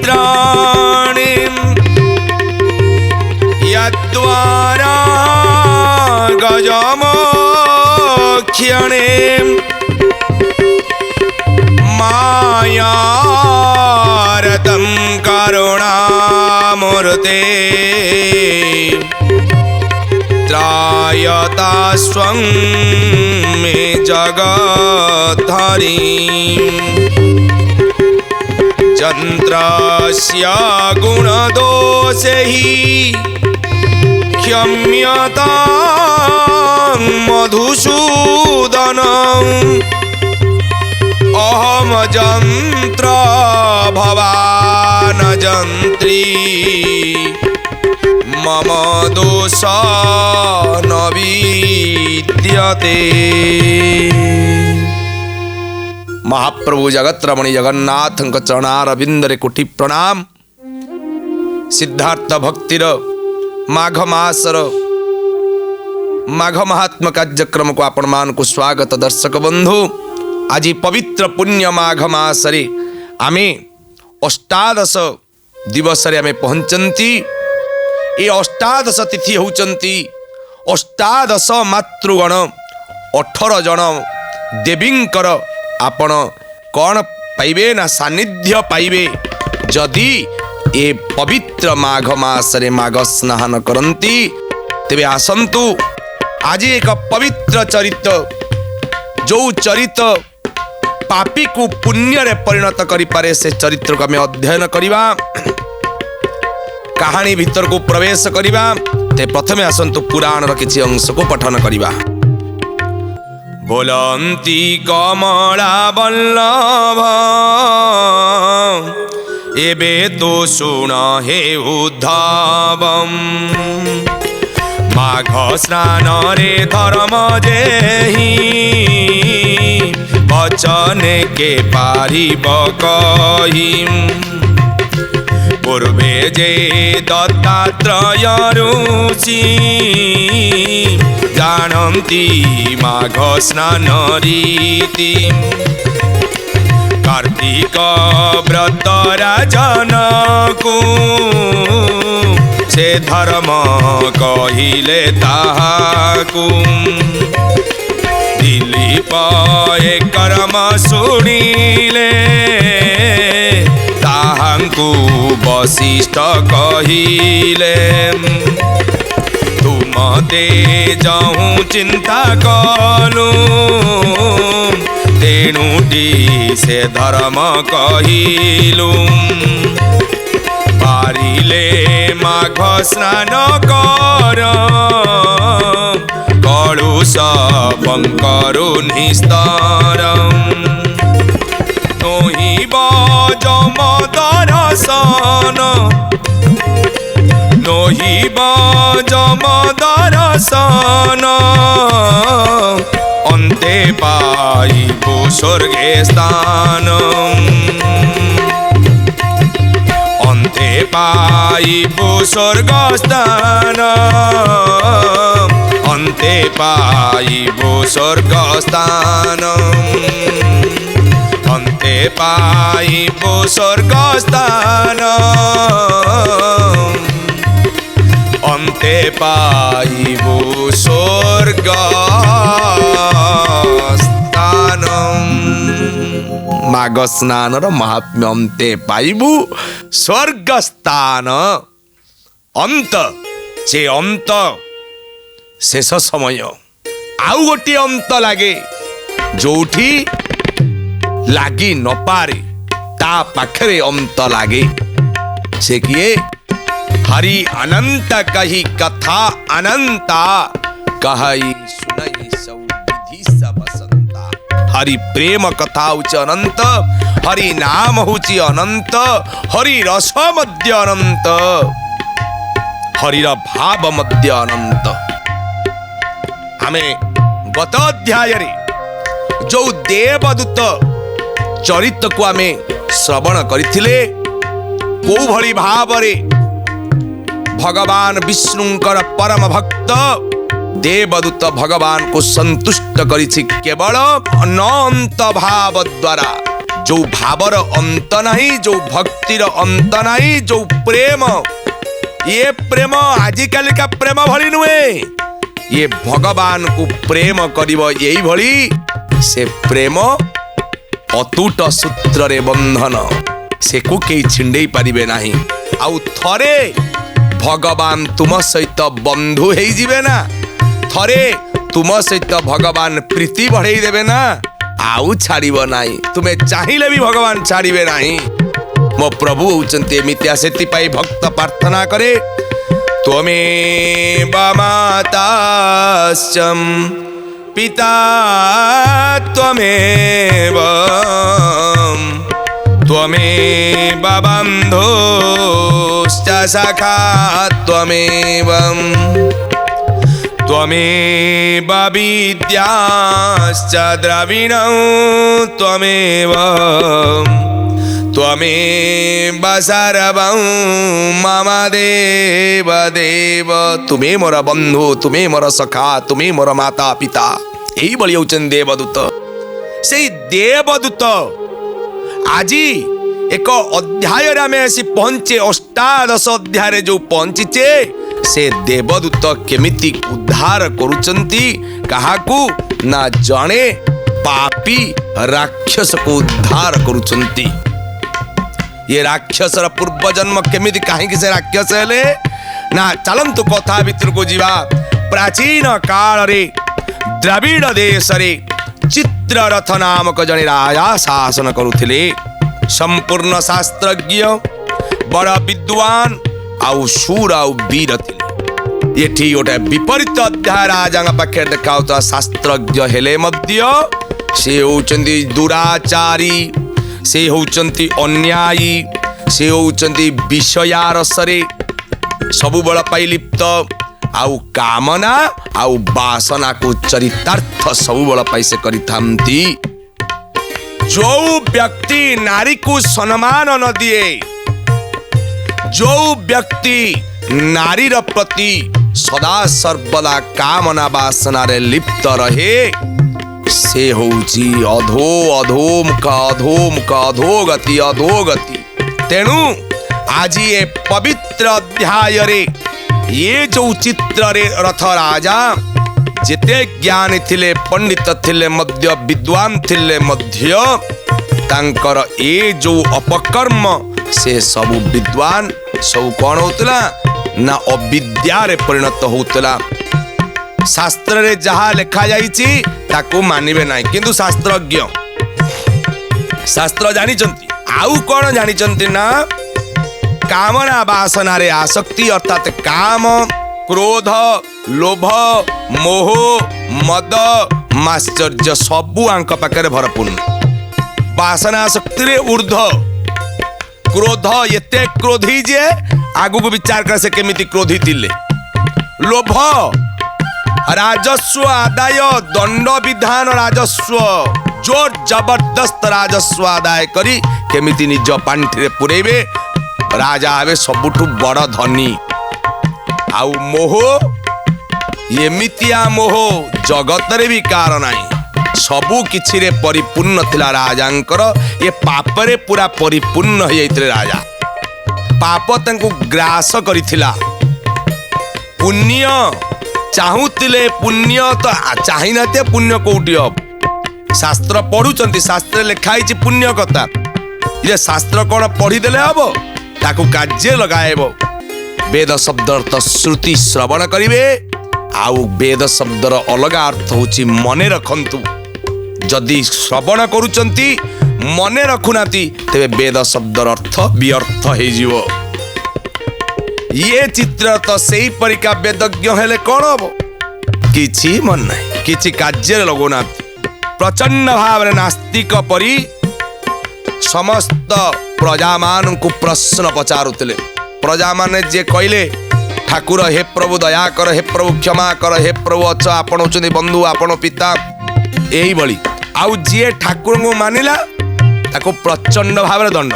मित्राणि यद्वारा गजमोक्ष्यणे मायारतं करुणामूर्ते त्रायता स्वं मे जगद्धरी चन्द्रस्य गुणदोषैः क्षम्यतां मधुसूदनम् अहम जंत्र भवान जंत्री मम दोष न विद्यते। महाप्रभु जगत्रमणि जगन्नाथ चरणारविंदरे कोटि प्रणाम। सिद्धार्थ भक्तिर माघ मासर माघ महात्म कार्यक्रम को आपण मान को स्वागत। दर्शक बंधु, आज पवित्र पुण्य माघ मासरे आमे अष्टादश दिवस आमे पहुंचंती। ये अष्टादश तिथि होचंती अष्टादश मातृगण 18 जन देवींकर आपण कौन पाइबे ना सानिध्य पाइबे जदि ए पवित्र माघ मासरे माघ स्नान करंती। तेबे आसंतु आज एक पवित्र चरित्र जो चरित्र पापी को पुण्य रे परिणत करि पारे से चरित्र को हमें अध्ययन करिबा। कहानी भीतर को प्रवेश करिबा। ते प्रथमे आसंतु पुराण र किछि अंश को पठन करिबा। बोलंती कमला वल्लभ एबे तो सुन हे उद्धवम माघ स्नान रे धर्म जेहि वचन के पारिब कहि पूर्वे जे दत्तात्रय ऋषि जानती माघ स्नान रीति कार्तिक व्रत राजन को से धर्म कहिले ताहाकु दिलीप ए कर्म सुनिले ताहांकु वशिष्ठ कहिले तुम ते जाऊँ चिंता कलु तेणुटी से धर्म कहिलु पारिले माघ स्नान कर कलुष बंकरु निस्तारम नोहि बजम दर्शन नोहि बजम दर्शन अन्ते पाइबु स्वर्गे स्थान अन्ते पाइबु स्वर्ग स्थान अन्ते पाइबु स्वर्ग स्थान अन्ते पाइबु स्वर्ग स्थान अन्ते पाइबु स्वर्ग स्थान। माघ स्नान महात्म्य अन्ते पाइबु स्वर्ग स्थान। अंत से अंत शेष समय आउ गोटे अंत लागे जोठी लागी न पारे ता पाखरे अंत लागे से किए हरि अनंत कही कथा अनंता कही सुनई सब विधि सब बसंता। हरि प्रेम कथा होची अनंत हरि नाम होची अनंत हरि रस मध्य अनंत हरिर भाव मध्य अनंत। आमे गत अध्याय रे जो देवदूत चरित्र को आमे श्रवण करिथिले को भली भाव रे भगवान विष्णुंकर परम भक्त देवदूत भगवान को संतुष्ट करिछि केवल अनंत भाव द्वारा जो भावर अंत नहीं, जो भक्तिर अंत नहीं, जो प्रेम, ये प्रेम आजिकल का प्रेम भली नुहे, ये भगवान को प्रेम करिवो यही भली से प्रेम अतुट सूत्र रे बंधन, से को केही छिंडेई पारिबे नाही। आउ थरे भगवान तुम सहित बंधु हेई जिवे ना, थरे तुम सहित भगवान प्रीति बढ़ाई देवे ना, आउ छाड़िब नाही, तुम्हें चाहिए भी भगवान छाड़िबे नाही। मो प्रभु होचंती एमितिया, सेतिपाई भक्त प्रार्थना करे, त्वमेव माताश्च पिता त्वमेव, त्वमेव बन्धुश्च सखा त्वमेव, त्वमेव विद्याश्च द्रविणं त्वमेव, त्वमेव सर्वं मम देव देव। तुम्हें मोर बंधु, तुम्हें मोर सखा, तुम्हें मोर माता पिता। यही बड़ी होचन देवदूत। से देवदूत आजी एक अध्याय आमे आसी पहुंचे, अष्टादश अध्याय जो पहुंचीचे, से देवदूत केमिति उद्धार करुचंती काहाकू ना, जणे पापी राक्षस को उद्धार करुचंती। ये राक्षसर पूर्व जन्म केमिति काहेकि से राक्षस हेले ना, चलंतु कथा भितर को जीवा। प्राचीन काल रे द्रविड़ देश रे चित्ररथ नामक जने राजा शासन करुथिले। संपूर्ण शास्त्रज्ञ, बड़ विद्वान आउ शूर आउ वीर थिले। एठी गोटे विपरीत अध्याय राजा पाखे देखाउता। शास्त्रज्ञ हेले मध्य से होचंती दुराचारी, से होचंती अन्यायी, से होचंती विषयारसरे सबु बळ पाई लिप्त, आउ कामना आउ वासना को चरितार्थ सबु बळ पाई से करिथांती। जो व्यक्ति नारी को सम्मान न दिए, जो व्यक्ति नारीर प्रति सदा सर्वदा कामना वासना रे लिप्त रहे, से होची अधोमुख अधोगति अधोगति। तेणु आज ये पवित्र अध्याय रे ये जो चित्र रे रथ राजा जेते ज्ञानी थिले, पंडित थिले मध्य, विद्वान थिले मध्य, तांकर ए जो अपकर्म से सबु विद्वान सब कौन होतला ना अविद्या रे परिणत होतला। शास्त्र रे जहा लिखा जाइछि ताकू मानिबे नाही, किंतु शास्त्रज्ञ शास्त्र जानिचंती। आउ कौन जानिचंती ना, कामना वासना रे आसक्ति अर्थात काम, क्रोध, लोभ, मोह, मद, माश्चर्य सबु आंक पाखरे भरपूर्ण। वासना आसक्ति रे ऊर्ध्व, क्रोध एते क्रोधी जे आगु को विचार कर से केमिति क्रोधी थिले। लोभ राजस्व आदाय, दंड विधान राजस्व, जोर जबरदस्त राजस्व आदाय करी केमिति निज पांठी रे पुरेबे, राजा आवे सबुठु बड़ धनी। आउ मोह, एमितिया मोह जगत रे भी कार नाही, सबु किछि रे परिपूर्ण थिला राजांकर। ये पाप रे पूरा परिपूर्ण हो जाइतले राजा। पाप तांकु ग्रास करिथिला। पुण्य चाहूतिले, पुण्य तो चाहि नाते, पुण्य कोउटी अब। शास्त्र पढुचंती, शास्त्र लिखाइछि पुण्य कथा। ये शास्त्र कोन पढी देले हबो, ताकु कार्य लगाएबो। वेद शब्द अर्थ श्रुति श्रवण करिवे, आउ वेद शब्दर अलगा अर्थ होछि मने रखंतु। जदि श्रवण करुचंती मने रखुनाती, तेबे वेद शब्दर अर्थ व्यर्थ हो जिवो। ये चित्र तो सेही परिका वेदज्ञ हेले कौन हम, किछि मन नहीं, किछि कार्य लगोना। प्रचंड भाव नास्तिक परी समस्त प्रजा मान को प्रश्न पचारुतिले। प्रजा माने जे कहले ठाकुर हे प्रभु दया कर, हे प्रभु क्षमा कर, हे प्रभु अच्छा आपण होचंदी बंधु, आपण पिता, यही भली। आउ जे ठाकुर को मानिला ताको प्रचंड भाव दंड।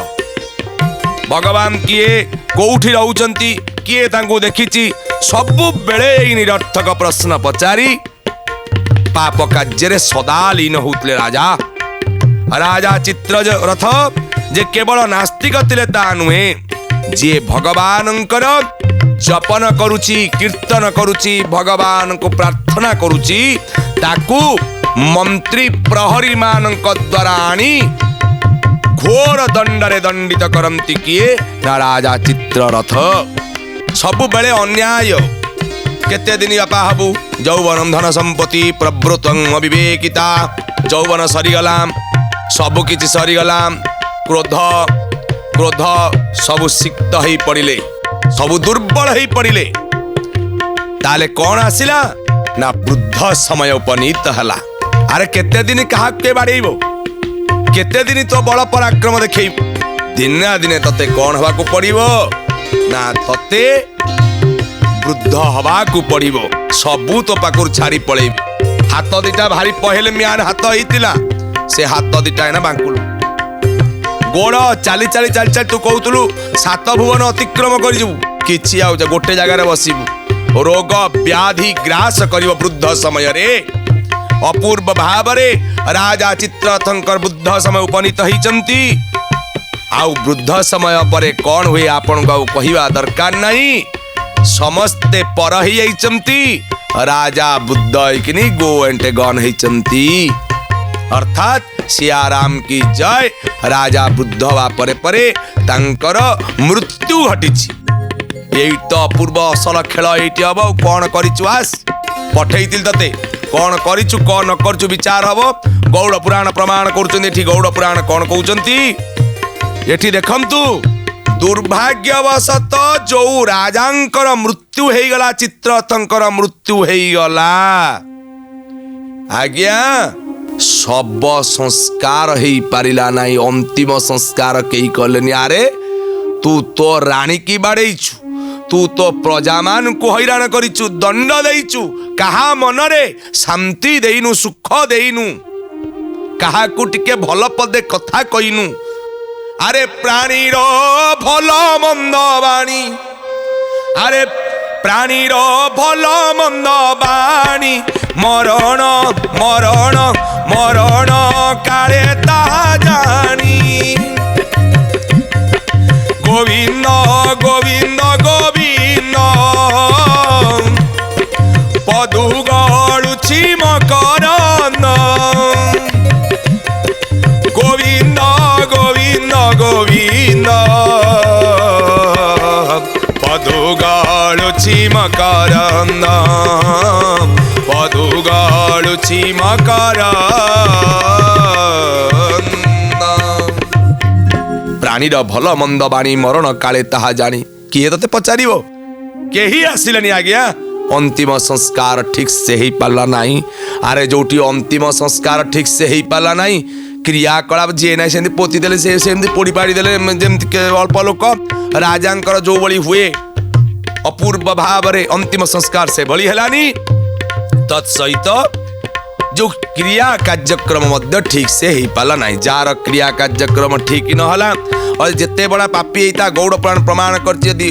भगवान किए कोउठी रहउचंती, किए तांको देखिछि, सबु बेले निरर्थक प्रश्न पचारी पाप कार्य सदा लीन होतले राजा। राजा चित्ररथ जे केवल नास्तिक थिले ता नुहे जे भगवानंकर जपन करुची कीर्तन करुची भगवान को प्रार्थना करुची ताकू मंत्री प्रहरी मानक द्वारा आनी घोर दंडरे दंडित करंती किए ना राजा चित्ररथ। सबु बेले अन्याय केते दिन बापा हबु यौवन धन संपत्ति प्रवृत्तं अविवेकिता यौवन सरीगला सबु किछि सरीगला क्रोध क्रोध सबु सिक्त हो पड़िले सबु दुर्बल हो पड़िले ताले कौन आसिला ना वृद्ध समय उपनीत हला। अरे केते दिन कहा के बाड़ेइबो केते दिन तो बड़ पराक्रम देखैबो दिने ना दिने तते कौन हवा को पड़िबो ना तते वृद्ध हवा को पड़िबो सबू तो पाकुर छाड़ी पळेइबो। हाथ दिटा भारी पहले म्यान हाथ होइतिला से हाथ दिटा है ना बांकुल गोड़ चाली चाली चाली चाली तू कहतलु 7 भुवन अतिक्रम करजिबु किछि आउ गोटे जगह बसिबु रोग व्याधि ग्रास करिवो वृद्ध समय रे। अपूर्व भाव रे राजा चित्ररथंकर वृद्ध समय उपनीत होइचंती आउ वृद्ध समय परे कौन हुए आपन को कहिबा दरकार नहीं समस्ते पर ही जाइचंती राजा बुद्ध किनी गो एंटे गन होइचंती अर्थात सियाराम की जय। राजा बुद्ध वा परे परे तांकर मृत्यु घटिछि एई तो पूर्व असल खेल एइटी हबो कोन करिछु आस पठेइतिल तते कोन करिछु कोन न करछु विचार हबो। गौड़ पुराण प्रमाण करूचंती एठी गौड़ पुराण कोन कहउचंती एठी देखंतु दुर्भाग्यवशत जो राजांकर मृत्यु हेगला चित्ररथंकर मृत्यु हेगला आज्ञा सब संस्कार हो पारिला नहीं अंतिम संस्कार कई कलेनी। अरे तू तो रानी की बाड़ेइछु तू तो प्रजा मान को हैरान करिछु दंड देइछु कहा मनरे शांति देइनु सुख देइनु कहा को टिके भल पदे कथा कइनु। अरे प्राणीर भल मंद बाणी अरे प्राणीर भल मंद बाणी मरण मरण मरण काले ताहा जानी गोविंद गोविंद गोविंद पदु गड़ुछि मकरंद गोविंद गोविंद गोविंद पदु गड़ुछि मकरंद पदु गड़ुछि मकरंद। प्राणीर भल मंद बाणी मरण काले ताहा जानी किए तते पचारिबो केही आसिलेनी आज्ञा अंतिम संस्कार ठीक से ही पाला नहीं। अरे जोटी अंतिम संस्कार ठीक से ही पाला नहीं क्रियाकलाप जी ना सेमती पोती देले से पोड़ी पाड़ी देले जेमती अल्प लोक राजांकर जो बड़ी हुए अपूर्व भाव रे अंतिम संस्कार से भली हेलानी तत्सहित जो क्रिया कार्यक्रम मध्य ठीक से ही पाला नहीं जार क्रिया कार्यक्रम ठीक न हला और जिते बड़ा पापी एता गौड़ पुराण प्रमाण करछि यदि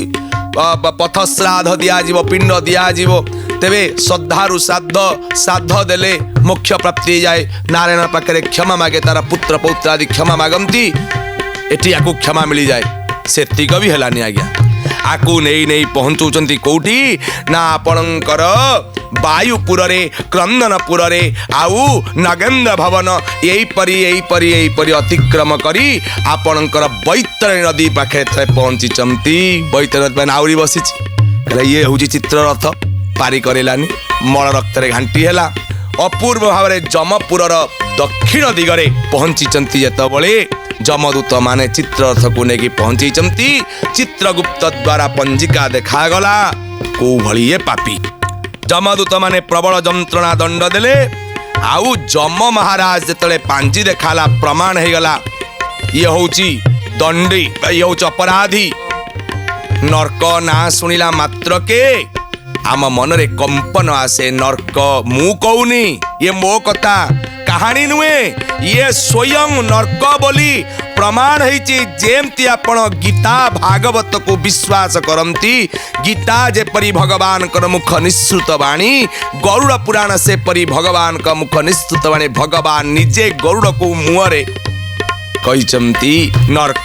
पथ श्राद्ध दिया जीवो पिंड दिया जीवो तेबे श्रद्धारु श्राद्ध देले मोक्ष प्राप्ति जाए। नारायण पाखरे क्षमा मागे तार पुत्र पौत्र आदि क्षमा मागंती एटी आकु क्षमा मिली जाए सेतिक भी हेलानी आज्ञा आकु नहीं नहीं पहुंचुचंती कोठी ना आपणकर वायुपुर रे क्रंदनपुर रे आउ नगेंद्र भवन यही परी अतिक्रम करी आपणकर बैतरणी नदी पाखे पहुंचीचंती। बैतरणी नदी नाउरी बसीची ये हूँ चित्ररथ पारी करेलानी मल रक्त रे घांटी हैला अपूर्व भाव में जमपुर दक्षिण दिगरे पहुंचीचंती जेतबळे जमदूत माने चित्ररथ को लेकिन पहुंची चित्रगुप्त द्वारा पंजिका देखागला को भली ये पापी जमदूत माने प्रबल जंत्रणा दंड देले आउ जम महाराज जेतले पांजी देखाला प्रमाण हो गला ये होची दंडी ये होची अपराधी नरक ना सुनिला मात्र के आम मन रे कंपन आसे नरक मु कहूनी ये मो कथा कहानी नुहे ये स्वयं नरक बोली प्रमाण होइछि जेमती आपण गीता भागवत को विश्वास करंती गीता जेपरी भगवान कर मुख निश्रुत वाणी गरुड़ पुराण से परी भगवान का मुख निश्रुत वाणी भगवान निजे गरुड़ को मुहरे कहिचंती नरक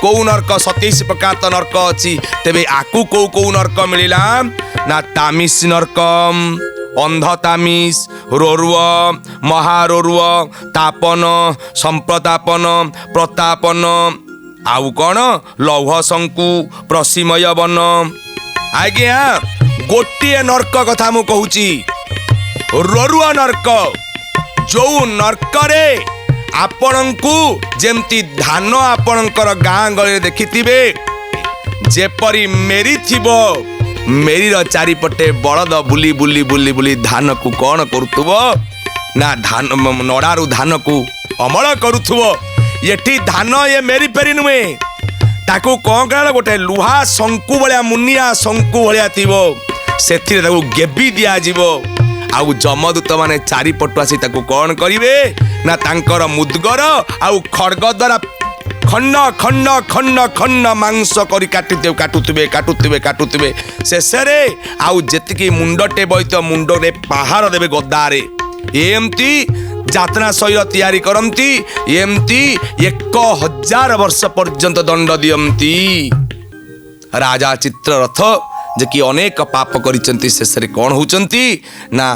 कौ नरक 27 प्रकार तो नरक अच्छी तेबे आकु कौ कौ नरक मिलिला ना तामिस नरकम अंध तामिस रोरुव महारोरुव तापन संप्रतापन प्रतापन आउ कौन लौह शंकु प्रसीमय वन आज्ञा गोटे नरक कथा मु कहूची रोरुआ नरक जो नरक रे आपणंकु जेमती धान आपणकर गाँ गली देखिथिबे जेपरी मेरी थिबो मेरीर चारिपटे बलद बुली बुली बुली बुली धान को कौन करुथुबो ना धान नड़ारू धान को अमल करुथुबो एठी धान ये मेरी फेरी नुहे ताकू कौन करा गोटे लुहा शंकु भलिया मुनिया शंकु भलिया थिबो सेथिरे ताकू गेबी दिया जीवो आउ जमदूत माने चारिपटु आसी ताकू कौन करिवे ना तांकर मुदगर आउ खड्ग द्वारा खंड खंड खंड खंड मांस करी काटुथिबे शेषरे आउ जेतिकी मुंडटे बइतो मुंडरे पहाड़ देबे गद्दारे एमती जातना शैल तैयारी करती एमती 1000 वर्ष पर्यंत दंड दियंती राजा चित्ररथ जे कि अनेक पाप करिसंती शेषरे कौन होचंती ना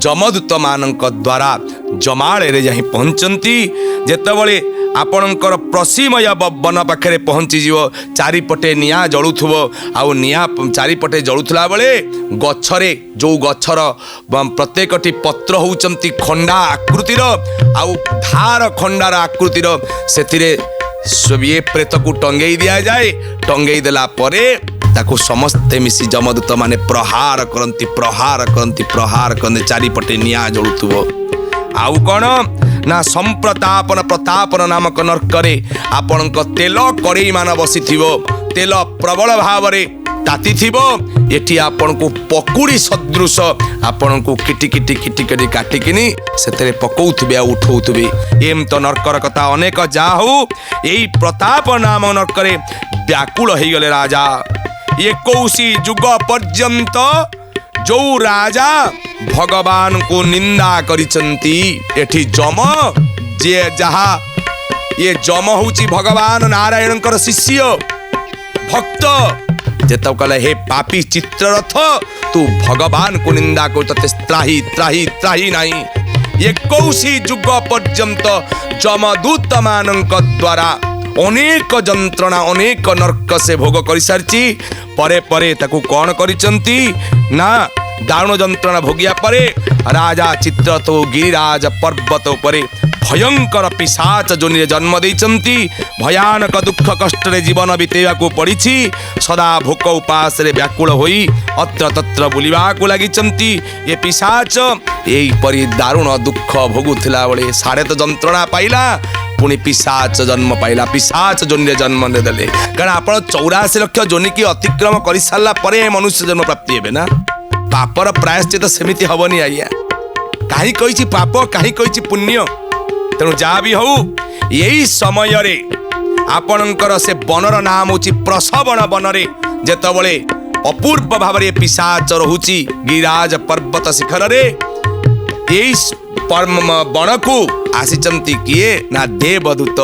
जमदूत मानक द्वारा जमाड़े रे जाहि पहुंचंती जेतबळे आपणकर प्रसीमय वन पाखे पहुँची जीव चारिपटे निया जलुथुबो आउ निया चारिपटे जलुथला बेले गछरे जो गछर प्रत्येकटी पत्र होउचंती खंडा आकृतिर आउ धार खंडार आकृतिर सेतिरे ये प्रेत को टंगेई दिया जाए टंगेई देला परे ताको समस्ते मिसी जमदूत माने प्रहार करती चारिपटे निया जलुथुबो आउ कौन ना संप्रतापन प्रतापन नामक नरकरे आपणक तेल कड़ई मान बसी तेल प्रबल भाव ताती एठी आपन को पकुड़ी सदृश आपन को किटी किटी किटी किटी काटिकिनी सेतरे पकौथबे आ उठौथबे एम तो नरकर कथा अनेक जा हो एई प्रताप नाम नरकरे व्याकुल हो गले राजा 21 युग पर्यंत जो राजा भगवान को निंदा करिसंती एठी जम जे जहा ये जम होची भगवान नारायण शिष्य भक्त जेतब कहले हे पापी चित्ररथ तू भगवान को निंदा कर तते त्राही त्राही त्राही नहीं 21 युग पर्यंत जमदूत मानक द्वारा अनेक जंत्रणा अनेक नरक से भोग कर सारी परे परे ताकू कौन करिसंती ना दारुण जंत्रणा भोगिया परे राजा चित्ररथ गिरिराज पर्वत उपरे भयंकर पिशाच जोनि जन्म देइचंती भयानक दुख कष्ट रे जीवन बितेवा को पड़ी सदा भोक उपास रे व्याकुल होई अत्र तत्र बुलिबा को लागिचंती ये पिशाच एई परि दारुण दुख भोगुथिला बेले सारे तो जंत्रणा पाइला पुणी पिशाच जन्म पाइला पिशाच जोनि जन्म देले कारण आपण 84 लाख जोनि की अतिक्रम कर सारा परे मनुष्य जन्म प्राप्ति हेबे ना पापर प्रायश्चित सेमिति हबनी आज्ञा कहीं कही पाप कहीं कही पुण्य तेणु जहाँ भी हो यही समय रे आपणकर से बनर नाम होची प्रसवण वन रे जेतबळे अपूर्व भाव रे पिशाच रहुची गिरिराज पर्वत शिखर रे यही वन को आसीचंती किए ना देवदूत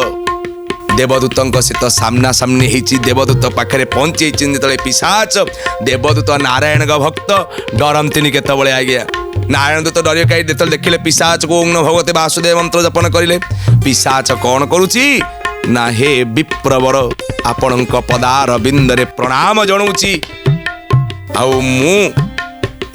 देवदूतों सहित सामना सामनी होती देवदूत पाखे पहुंची जिते पिशाच देवदूत नारायण भक्त डरती केतबळे आज्ञा नारायण दूत डर कहीं देखिले पिशाच को ओं भगवते वासुदेव मंत्र जपन करिले पिशाच कौन करुची ना हे विप्रवर आपण पदार बिंदरे प्रणाम जनाऊँची आउ मु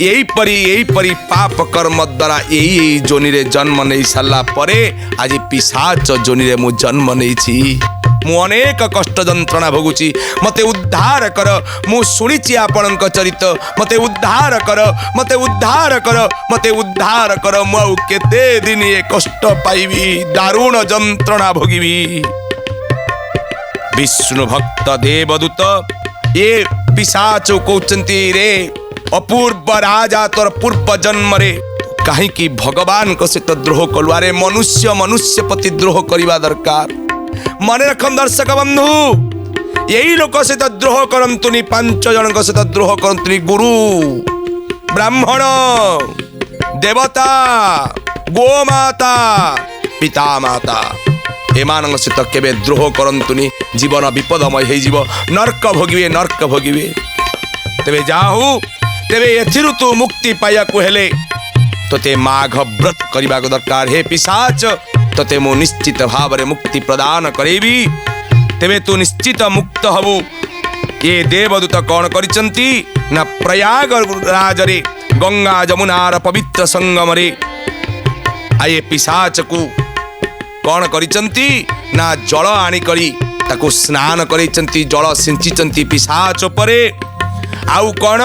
यही परी पाप कर्म द्वारा यही जोनि रे जन्म नहीं सारा परे आज पिशाच जोनि रे मु जन्म नहीं मु अनेक कष्ट जंत्रणा भोगुची मते उद्धार कर मु शुणिची आपणक चरित मते उद्धार कर मते उद्धार कर मते उद्धार कर मु आउ केते दिन ये कष्ट पाइबी दारुण जंत्रणा भोगिबी विष्णु भक्त देवदूत ये पिशाच कहते रे अपूर्व राजा तोर पूर्व जन्म रे कहीं की भगवान को सहित द्रोह कलु अरे मनुष्य मनुष्य प्रति द्रोह करवा दरकार मन रखम दर्शक बंधु यही लोक सहित द्रोह करंतुनी 5 जन सहित द्रोह करंतुनी गुरु ब्राह्मण देवता गोमाता पिता माता एमान सहित केबे द्रोह करंतुनी जीवन विपदमय हो जीव नर्क भोगिबे तेबे जाहु तेबे एथिरु तू मुक्ति पाया को हेले तोते माघ व्रत करबा को दरकार हे पिशाच तोते मु निश्चित भाव रे मुक्ति प्रदान करेबी तेबे तू निश्चित मुक्त हबु। ये देवदूत कौन करिसंती ना प्रयाग राजरे गंगा जमुनार पवित्र संगम रे आये पिशाच को कौन करिसंती ना जल आनी करी ताको स्नान करिसंती जल सिंचिसंती पिशाच परे आउ कौन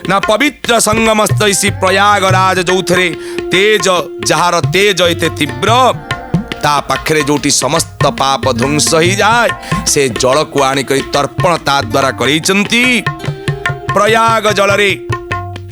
ना पवित्र संगम स्थैसी प्रयागराज जो तेज जार तेज एते तीव्र ता पाखरे जोटी समस्त पाप ध्वंस ही जाए से जल को आनी करी तर्पण ता द्वारा करिसंती। प्रयाग जल रे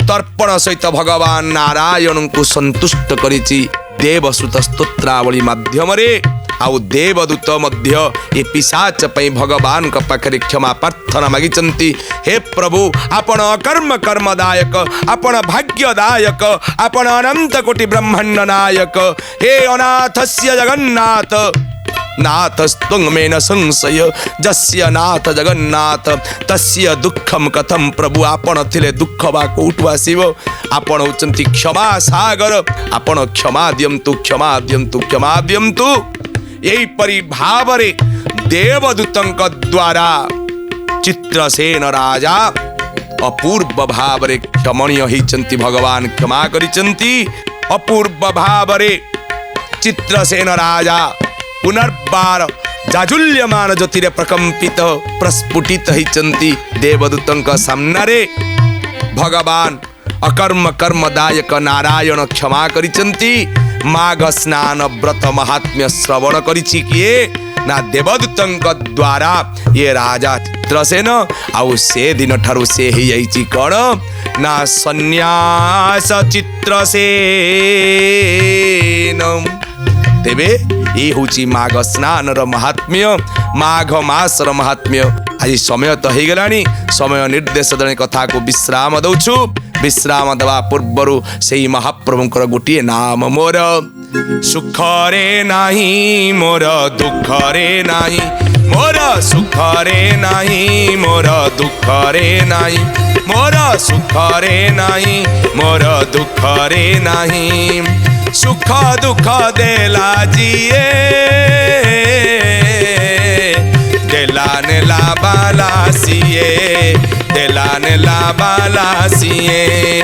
तर्पण सहित भगवान नारायण को संतुष्ट करिछि देवसुत स्तोत्रावली माध्यम रे आउ देवदूत मध्य ये पिशाच पई भगवान का पाखरे क्षमा प्रार्थना मागिचंती। हे प्रभु आपण अकर्म कर्मदायक आपण भाग्यदायक आपण अनंत कोटि ब्रह्मांड नायक हे अनाथस्य जगन्नाथ नाथस्त्वमेन संशय जस्य नाथ जगन्नाथ तस्य दुखम कथम प्रभु आपण थिले दुख बा कोठु आसीबो आपण होचंती क्षमा सागर आपण क्षमा दियंतु यही परि भाव रे देवदूतंक द्वारा चित्रसेन राजा अपूर्व भाव रे क्षमणीय होइचंती भगवान क्षमा करिचंती। अपूर्व भाव रे चित्रसेन राजा पुनर्बार जाजुल्यमान ज्योतिरे प्रकंपित प्रस्फुटित होइचंती देवदूतंक सामना रे भगवान अकर्म कर्मदायक नारायण क्षमा करिचंती। माघ स्नान व्रत महात्म्य श्रवण करिछि किए ना देवदूतंक द्वारा ये राजा चित्रसेन आउ से दिन ठारू से ही जाइछि कौन ना सन्यास चित्रसेन। तेबे ये होची माघ स्नान र महात्म्य माघ मास र महात्म्य। आज समय तो हो गलानी समय निर्देश देने कथा को विश्राम दउछु। विश्राम देवा पूर्वरु सेई महाप्रभुंकर गोटे नाम मोर सुख रे नाही मोर दुख रे नाही मोर सुख रे नाही मोर दुख रे नाही मोर सुख रे नाही मोर दुख रे नाही सुख दुख देला जिए देला ने ला बाला सिए देला ने ला बाला सिए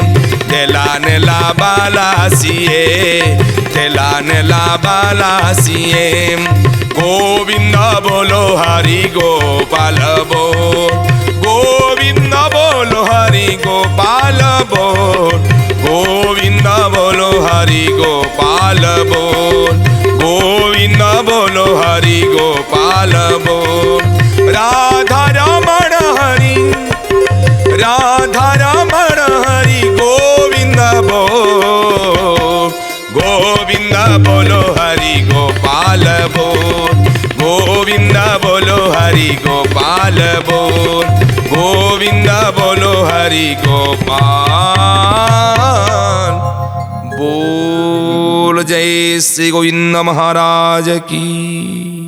देला ने ला बाला सिए देला ने ला बाला सिए। गोविंद बोलो हरि गोपाल बोल गोविंद बोलो हरि गोपाल बोल गोविंद बोलो हरि गोपाल बोल गोविंद बोलो हरि गोपाल बोल। राधा रमण हरि गोविंद बोल गोविंद बोलो हरि गोपाल बोल गोविंद बोलो हरि गोपाल बोल गोविंद बोलो हरि गोपाल बोल। जय श्री गोविंद महाराज की।